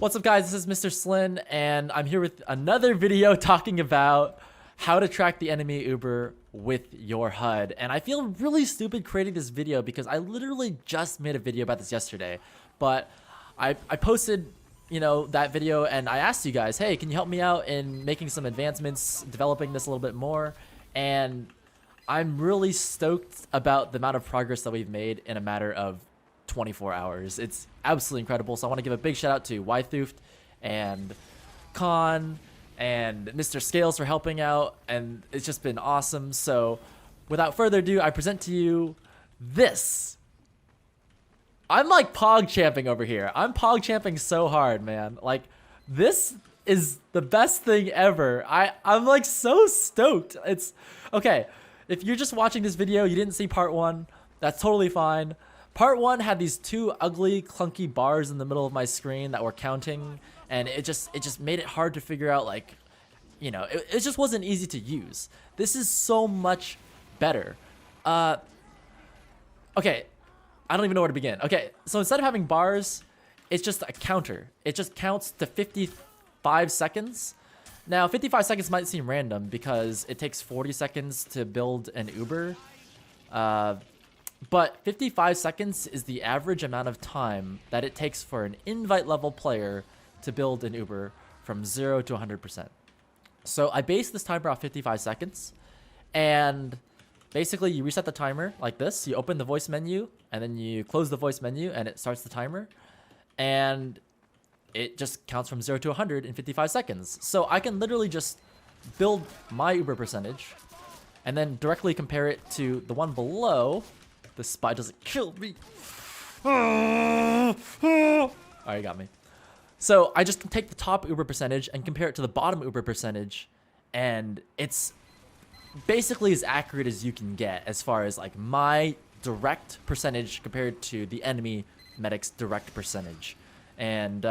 What's up, guys? This is Mr. SLIN, and I'm here with another video talking about how to track the enemy Uber with your HUD. And I feel really stupid creating this video because I literally just made a video about this yesterday. But I posted, that video, and I asked you guys, hey, can you help me out in making some advancements, developing this a little bit more? And I'm really stoked about the amount of progress that we've made in a matter of 24 hours. It's absolutely incredible. So I want to give a big shout out to Wiethoofd and Con and Mr. Scales for helping out, and it's just been awesome. So without further ado, I present to you this. I'm like pog champing over here. I'm pog champing so hard, man. Like, this is the best thing ever. I'm like so stoked. It's okay. If you're just watching this video, you didn't see part one, that's totally fine. Part one had these two ugly, clunky bars in the middle of my screen that were counting, and it just made it hard to figure out, like, it just wasn't easy to use. This is so much better. Okay, I don't even know where to begin. Okay, so instead of having bars, it's just a counter. It just counts to 55 seconds. Now, 55 seconds might seem random because it takes 40 seconds to build an Uber. But 55 seconds is the average amount of time that it takes for an invite level player to build an Uber from 0 to 100%. So I based this timer off 55 seconds, and basically you reset the timer like this. You open the voice menu, and then you close the voice menu, and it starts the timer. And it just counts from 0 to 100 in 55 seconds. So I can literally just build my Uber percentage and then directly compare it to the one below. The spy doesn't kill me. Alright, got me. So I just take the top Uber percentage and compare it to the bottom Uber percentage, and it's basically as accurate as you can get as far as like my direct percentage compared to the enemy medic's direct percentage. And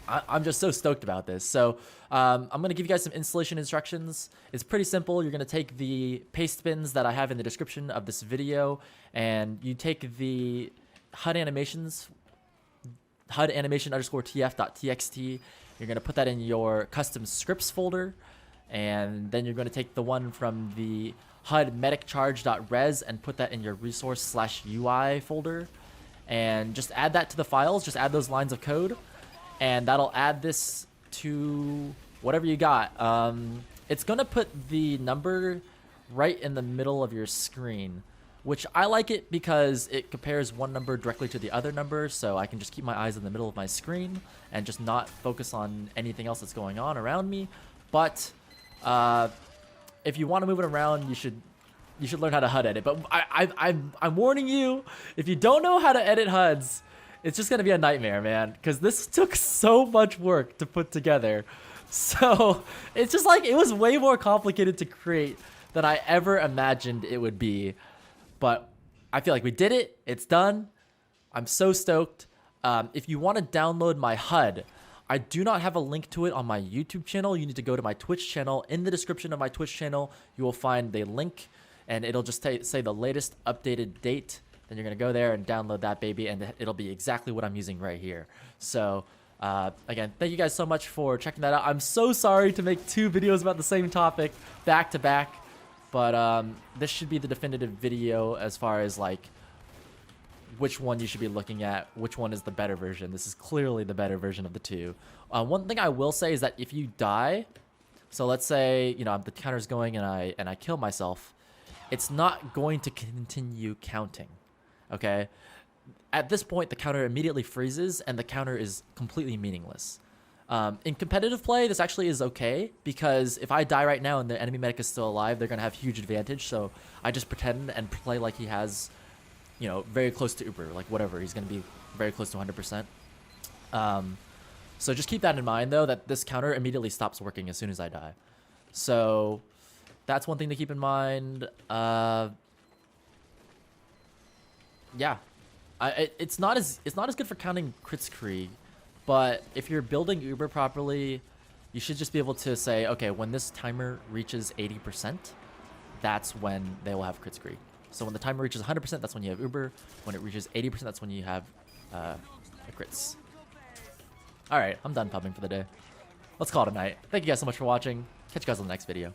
I'm just so stoked about this. So I'm going to give you guys some installation instructions. It's pretty simple. You're going to take the pastebins that I have in the description of this video, and you take the HUD animations, HUD animation _tf.txt. You're going to put that in your custom scripts folder, and then you're going to take the one from the HUD medicCharge.res and put that in your resource/UI folder, and just add that to the files. Just add those lines of code, and that'll add this to whatever you got. It's gonna put the number right in the middle of your screen, which I like it because it compares one number directly to the other number, so I can just keep my eyes in the middle of my screen and just not focus on anything else that's going on around me. But if you want to move it around, you should learn how to HUD edit. But I'm warning you, if you don't know how to edit HUDs, it's just going to be a nightmare, man, because this took so much work to put together. So it's just like, it was way more complicated to create than I ever imagined it would be. But I feel like we did it. It's done. I'm so stoked. If you want to download my HUD, I do not have a link to it on my YouTube channel. You need to go to my Twitch channel. In the description of my Twitch channel, you will find the link, and it'll just say the latest updated date. Then you're going to go there and download that baby, and it'll be exactly what I'm using right here. So, again, thank you guys so much for checking that out. I'm so sorry to make two videos about the same topic back to back, but this should be the definitive video as far as, like, which one you should be looking at, which one is the better version. This is clearly the better version of the two. One thing I will say is that if you die, so let's say, the counter's going and I kill myself, it's not going to continue counting. Okay, at this point, the counter immediately freezes, and the counter is completely meaningless. In competitive play, this actually is okay, because if I die right now and the enemy medic is still alive, they're going to have huge advantage, so I just pretend and play like he has, very close to Uber, like whatever, he's going to be very close to 100%. So just keep that in mind, though, that this counter immediately stops working as soon as I die. So that's one thing to keep in mind. Yeah, it's not as good for counting Kritzkrieg, but if you're building Uber properly, you should just be able to say, okay, when this timer reaches 80%, that's when they will have Kritzkrieg. So when the timer reaches 100%, that's when you have Uber. When it reaches 80%, that's when you have crits. All right, I'm done pubbing for the day. Let's call it a night. Thank you guys so much for watching. Catch you guys on the next video.